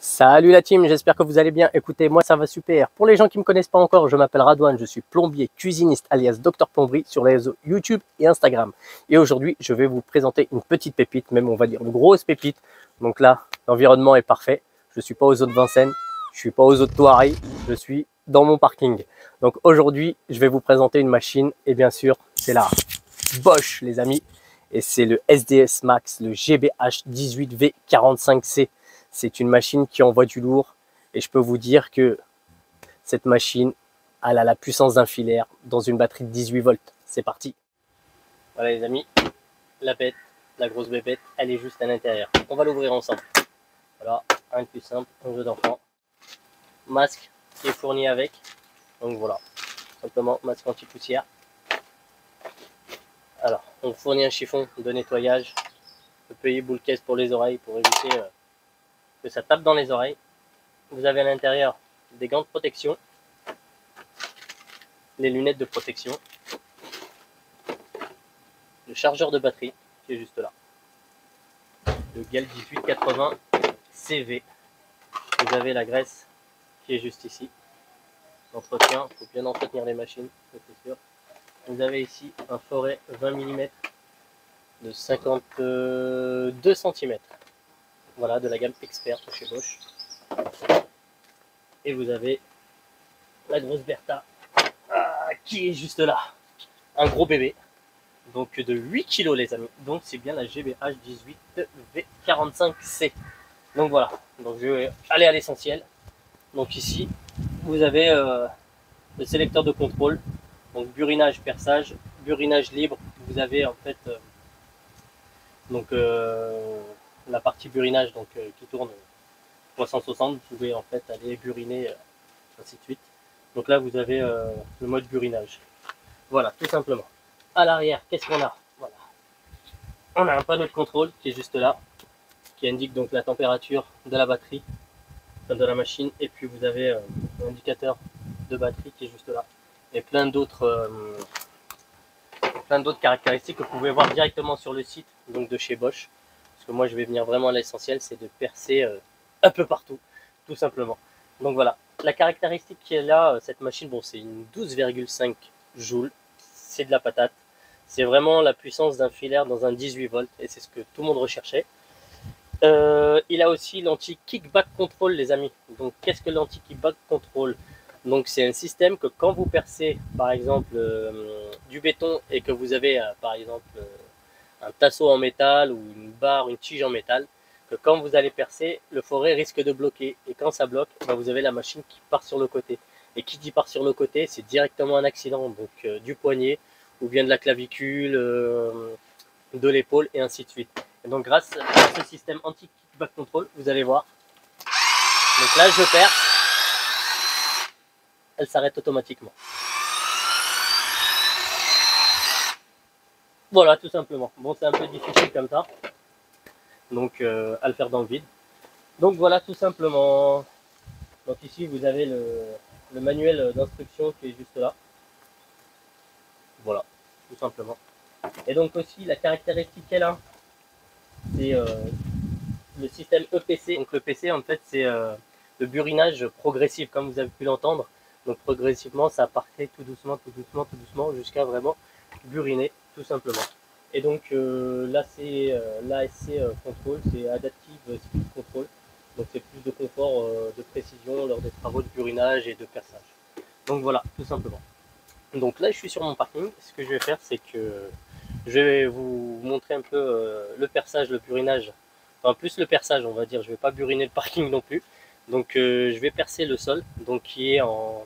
Salut la team, j'espère que vous allez bien. Écoutez, moi ça va super. Pour les gens qui ne me connaissent pas encore, je m'appelle Radouane, je suis plombier cuisiniste alias Docteur Plomberie sur les réseaux YouTube et Instagram. Et aujourd'hui, je vais vous présenter une petite pépite, même on va dire une grosse pépite. Donc là, l'environnement est parfait. Je ne suis pas aux eaux de Vincennes, je ne suis pas aux eaux de Thoiry, je suis dans mon parking. Donc aujourd'hui, je vais vous présenter une machine et bien sûr, c'est la Bosch les amis. Et c'est le SDS Max, le GBH 18V45C. C'est une machine qui envoie du lourd et je peux vous dire que cette machine, elle a la puissance d'un filaire dans une batterie de 18 volts. C'est parti. Voilà les amis, la bête, la grosse bébête, elle est juste à l'intérieur. On va l'ouvrir ensemble. Voilà, un de plus simple, un jeu d'enfant. Masque qui est fourni avec. Donc voilà, simplement masque anti-poussière. Alors, on fournit un chiffon de nettoyage. Le pays boule caisse pour les oreilles pour éviter que ça tape dans les oreilles. Vous avez à l'intérieur des gants de protection, les lunettes de protection, le chargeur de batterie qui est juste là, le GAL 1880 CV. Vous avez la graisse qui est juste ici. L'entretien, il faut bien entretenir les machines, c'est sûr. Vous avez ici un foret 20 mm de 52 cm. Voilà, de la gamme Expert chez Bosch. Et vous avez la grosse Bertha qui est juste là. Un gros bébé. Donc de 8 kg les amis. Donc c'est bien la GBH 18V45C. Donc voilà. Donc je vais aller à l'essentiel. Donc ici, vous avez le sélecteur de contrôle. Donc burinage, perçage, burinage libre. Vous avez en fait la partie burinage qui tourne 360, vous pouvez en fait aller buriner, ainsi de suite. Donc là vous avez le mode burinage. Voilà, tout simplement. À l'arrière, qu'est-ce qu'on a? Voilà. On a un panneau de contrôle qui est juste là, qui indique donc la température de la batterie, de la machine, et puis vous avez un indicateur de batterie qui est juste là, et plein d'autres caractéristiques que vous pouvez voir directement sur le site donc de chez Bosch. Parce que moi je vais venir vraiment à l'essentiel, c'est de percer un peu partout, tout simplement. Donc voilà, la caractéristique qui est là, cette machine, bon c'est une 12,5 joules, c'est de la patate. C'est vraiment la puissance d'un filaire dans un 18 volts et c'est ce que tout le monde recherchait. Il a aussi l'anti-kickback control les amis. Donc qu'est-ce que l'anti-kickback control? Donc c'est un système que quand vous percez par exemple du béton et que vous avez par exemple un tasseau en métal ou une barre, une tige en métal, que quand vous allez percer, le foret risque de bloquer. Et quand ça bloque, ben vous avez la machine qui part sur le côté. Et qui dit part sur le côté, c'est directement un accident, donc du poignet, ou bien de la clavicule, de l'épaule, et ainsi de suite. Et donc grâce à ce système anti-kickback control, vous allez voir. Donc là, je perce. Elle s'arrête automatiquement. Voilà, tout simplement. Bon, c'est un peu difficile comme ça. Donc, à le faire dans le vide. Donc voilà, tout simplement. Donc ici, vous avez le manuel d'instruction qui est juste là. Voilà, tout simplement. Et donc aussi, la caractéristique qu'elle a, c'est le système EPC. Donc le PC, en fait, c'est le burinage progressif, comme vous avez pu l'entendre. Donc progressivement, ça partait tout doucement, tout doucement, tout doucement, jusqu'à vraiment buriner, tout simplement. Et donc là, c'est l'ASC Control, c'est Adaptive Speed Control. Donc c'est plus de confort, de précision lors des travaux de burinage et de perçage. Donc voilà, tout simplement. Donc là, je suis sur mon parking. Ce que je vais faire, c'est que je vais vous montrer un peu le perçage, le burinage. Enfin, plus le perçage, on va dire. Je ne vais pas buriner le parking non plus. Donc je vais percer le sol, donc qui est en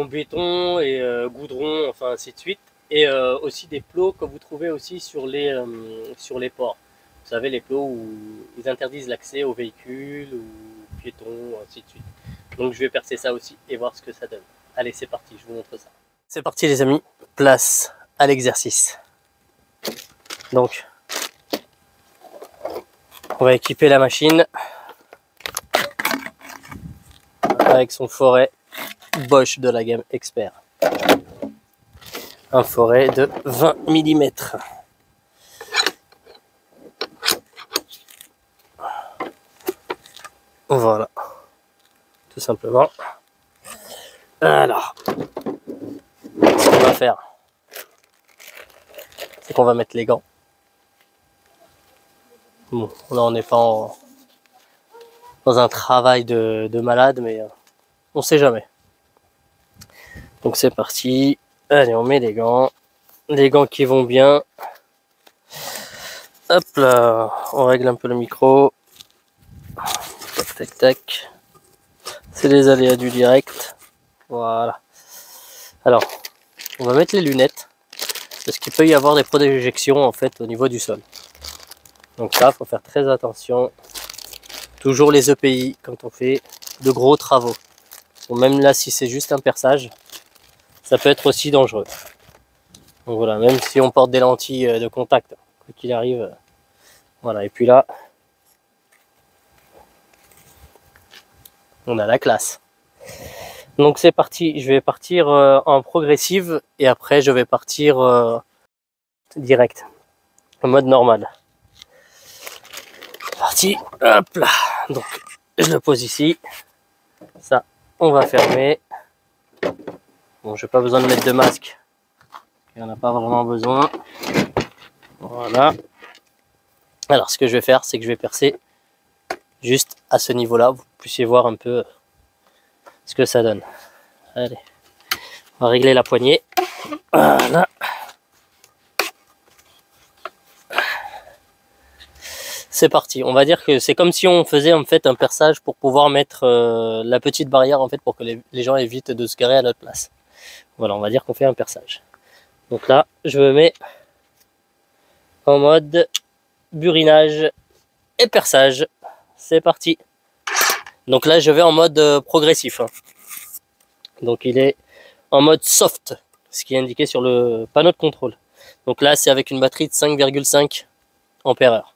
béton et goudron, enfin ainsi de suite. Et aussi des plots que vous trouvez aussi sur les ports. Vous savez, les plots où ils interdisent l'accès aux véhicules ou piétons, ainsi de suite. Donc je vais percer ça aussi et voir ce que ça donne. Allez, c'est parti, je vous montre ça. C'est parti les amis, place à l'exercice. Donc, on va équiper la machine avec son foret Bosch de la gamme Expert. Un foret de 20 mm. Voilà, tout simplement. Alors, ce qu'on va faire, c'est qu'on va mettre les gants. Bon, là on n'est pas dans un travail de malade, mais on sait jamais. Donc c'est parti. Allez, on met les gants qui vont bien. Hop là, on règle un peu le micro. Tac, tac, tac. C'est les aléas du direct. Voilà. Alors, on va mettre les lunettes parce qu'il peut y avoir des projections en fait au niveau du sol. Donc ça, faut faire très attention. Toujours les EPI quand on fait de gros travaux. Ou même là, si c'est juste un perçage, ça peut être aussi dangereux. Donc voilà, même si on porte des lentilles de contact, quoi qu'il arrive. Voilà, et puis là, on a la classe. Donc c'est parti, je vais partir en progressive et après je vais partir direct, en mode normal. Parti, hop là. Donc je le pose ici. Ça, on va fermer. Bon, j'ai pas besoin de mettre de masque. Il n'y en a pas vraiment besoin. Voilà. Alors ce que je vais faire, c'est que je vais percer juste à ce niveau-là. Vous puissiez voir un peu ce que ça donne. Allez, on va régler la poignée. Voilà. C'est parti. On va dire que c'est comme si on faisait en fait un perçage pour pouvoir mettre la petite barrière en fait pour que les gens évitent de se garer à notre place. Voilà, on va dire qu'on fait un perçage. Donc là, je me mets en mode burinage et perçage. C'est parti. Donc là, je vais en mode progressif. Donc il est en mode soft, ce qui est indiqué sur le panneau de contrôle. Donc là, c'est avec une batterie de 5,5 ampères-heure.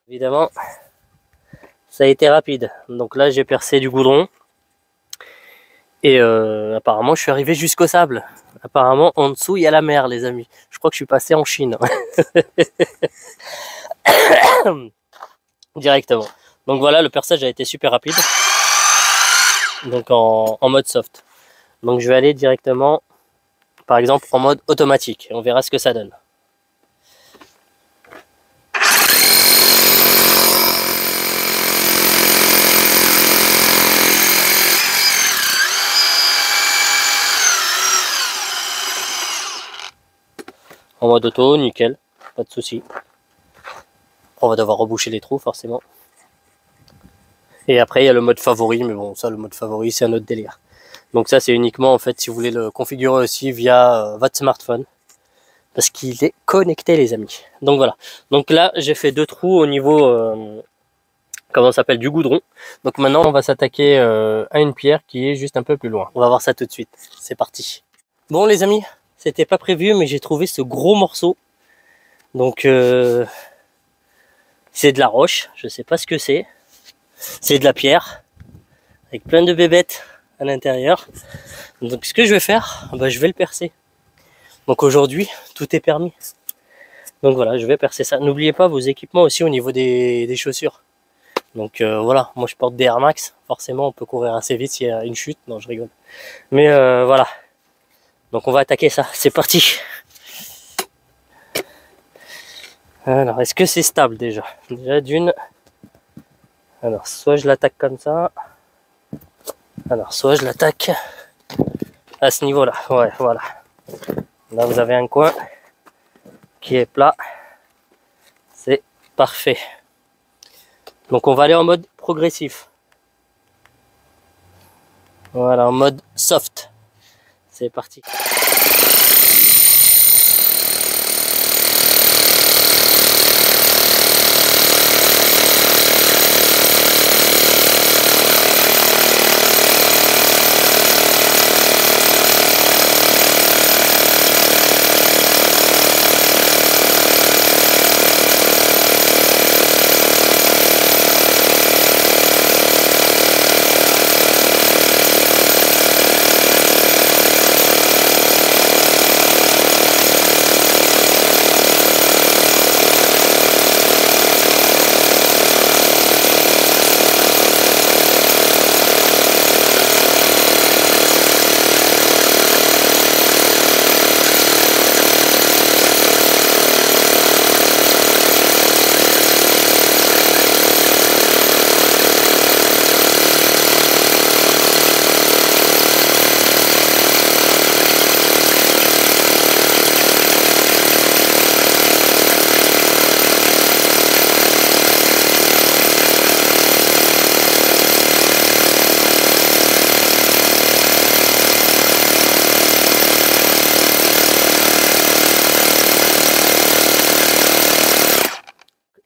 Évidemment, ça a été rapide. Donc là, j'ai percé du goudron. Et apparemment, je suis arrivé jusqu'au sable. Apparemment, en dessous, il y a la mer, les amis. Je crois que je suis passé en Chine. Directement. Donc voilà, le perçage a été super rapide. Donc en mode soft. Donc je vais aller directement, par exemple, en mode automatique. On verra ce que ça donne. En mode auto, nickel, pas de souci. On va devoir reboucher les trous forcément. Et après il y a le mode favori, mais bon ça le mode favori c'est un autre délire. Donc ça c'est uniquement en fait si vous voulez le configurer aussi via votre smartphone. Parce qu'il est connecté les amis. Donc voilà. Donc là j'ai fait 2 trous au niveau comment ça s'appelle, du goudron. Donc maintenant on va s'attaquer à une pierre qui est juste un peu plus loin. On va voir ça tout de suite. C'est parti. Bon les amis, c'était pas prévu mais j'ai trouvé ce gros morceau. Donc c'est de la roche, je sais pas ce que c'est. C'est de la pierre avec plein de bébêtes à l'intérieur. Donc ce que je vais faire, bah, je vais le percer. Donc aujourd'hui, tout est permis. Donc voilà, je vais percer ça. N'oubliez pas vos équipements aussi au niveau des chaussures. Donc voilà, moi je porte des Air Max. Forcément, on peut courir assez vite s'il y a une chute. Non, je rigole. Mais voilà. Donc on va attaquer ça. C'est parti. Alors, est-ce que c'est stable déjà? Déjà d'une. Alors, soit je l'attaque comme ça. Alors, soit je l'attaque à ce niveau-là. Ouais, voilà. Là, vous avez un coin qui est plat. C'est parfait. Donc, on va aller en mode progressif. Voilà, en mode soft. C'est parti.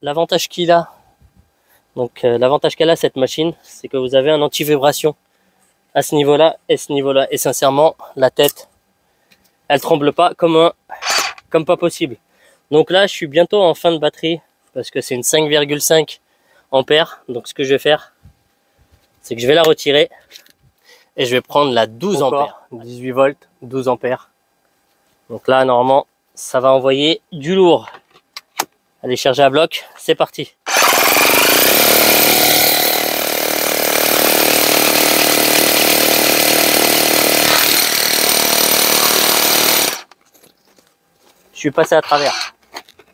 l'avantage qu'il a, donc l'avantage qu'elle a cette machine, c'est que vous avez un anti-vibration à ce niveau-là et ce niveau-là. Et sincèrement, la tête, elle tremble pas comme pas possible. Donc là, je suis bientôt en fin de batterie parce que c'est une 5,5 ampères. Donc ce que je vais faire, c'est que je vais la retirer et je vais prendre la 12 ampères, 18 volts, 12 ampères. Donc là, normalement, ça va envoyer du lourd. Allez, charger à bloc, c'est parti. Je suis passé à travers.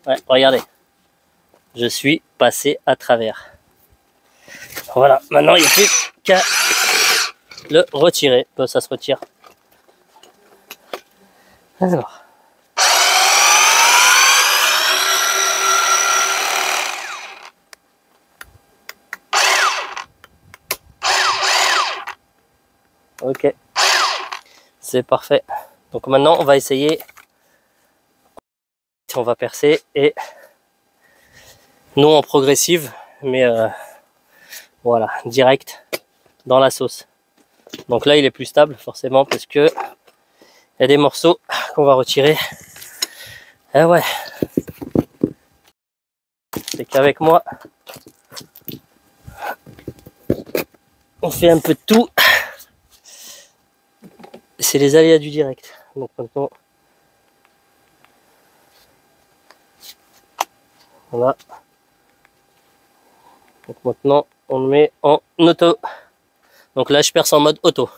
Ouais, regardez. Je suis passé à travers. Voilà, maintenant il n'y a plus qu'à le retirer. Bon, ça se retire. Alors. Ok. C'est parfait. Donc maintenant on va essayer. On va percer et non en progressive, mais voilà, direct dans la sauce. Donc là il est plus stable forcément parce que il y a des morceaux qu'on va retirer. Eh ouais, c'est qu'avec moi on fait un peu de tout. C'est les aléas du direct. Donc maintenant voilà. Donc maintenant on le met en auto. Donc là je perce en mode auto.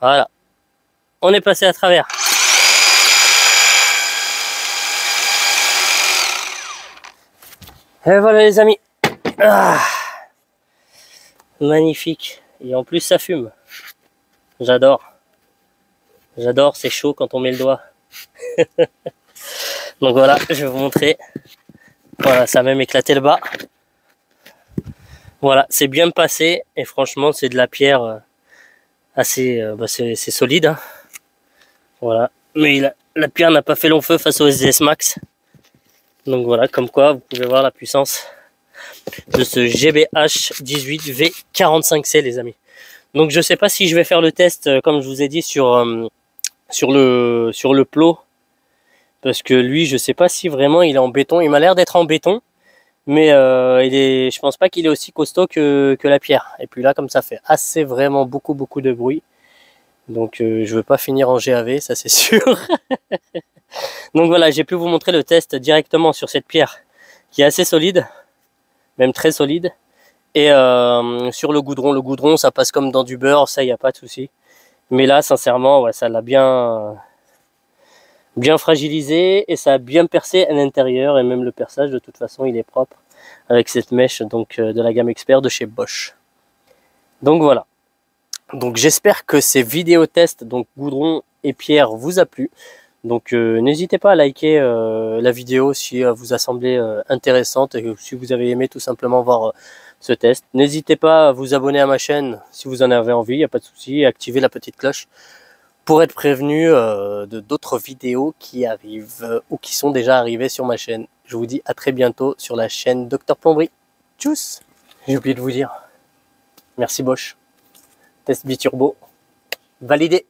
Voilà, on est passé à travers. Et voilà les amis. Ah, magnifique. Et en plus ça fume. J'adore. J'adore, c'est chaud quand on met le doigt. Donc voilà, je vais vous montrer. Voilà, ça a même éclaté le bas. Voilà, c'est bien passé. Et franchement, c'est de la pierre assez c'est solide. Hein. Voilà. Mais la pierre n'a pas fait long feu face au SDS Max. Donc voilà, comme quoi, vous pouvez voir la puissance de ce GBH 18V45C les amis. Donc je sais pas si je vais faire le test comme je vous ai dit sur le plot, parce que lui je sais pas si vraiment il est en béton. Il m'a l'air d'être en béton, mais je pense pas qu'il est aussi costaud que la pierre. Et puis là comme ça fait assez vraiment beaucoup de bruit, donc je veux pas finir en GAV, ça c'est sûr. Donc voilà, j'ai pu vous montrer le test directement sur cette pierre qui est assez solide, même très solide. Et sur le goudron ça passe comme dans du beurre, ça y a pas de souci. Mais là sincèrement ouais, ça l'a bien fragilisé et ça a bien percé à l'intérieur. Et même le perçage de toute façon il est propre avec cette mèche donc de la gamme Expert de chez Bosch. Donc voilà, donc j'espère que ces vidéos tests donc goudron et pierre vous a plu. Donc n'hésitez pas à liker la vidéo si elle vous a semblé intéressante et si vous avez aimé tout simplement voir ce test. N'hésitez pas à vous abonner à ma chaîne si vous en avez envie, il n'y a pas de souci, et activer la petite cloche pour être prévenu de d'autres vidéos qui arrivent ou qui sont déjà arrivées sur ma chaîne. Je vous dis à très bientôt sur la chaîne Dr Plomberie. Tchuss! J'ai oublié de vous dire, merci Bosch. Test biturbo validé.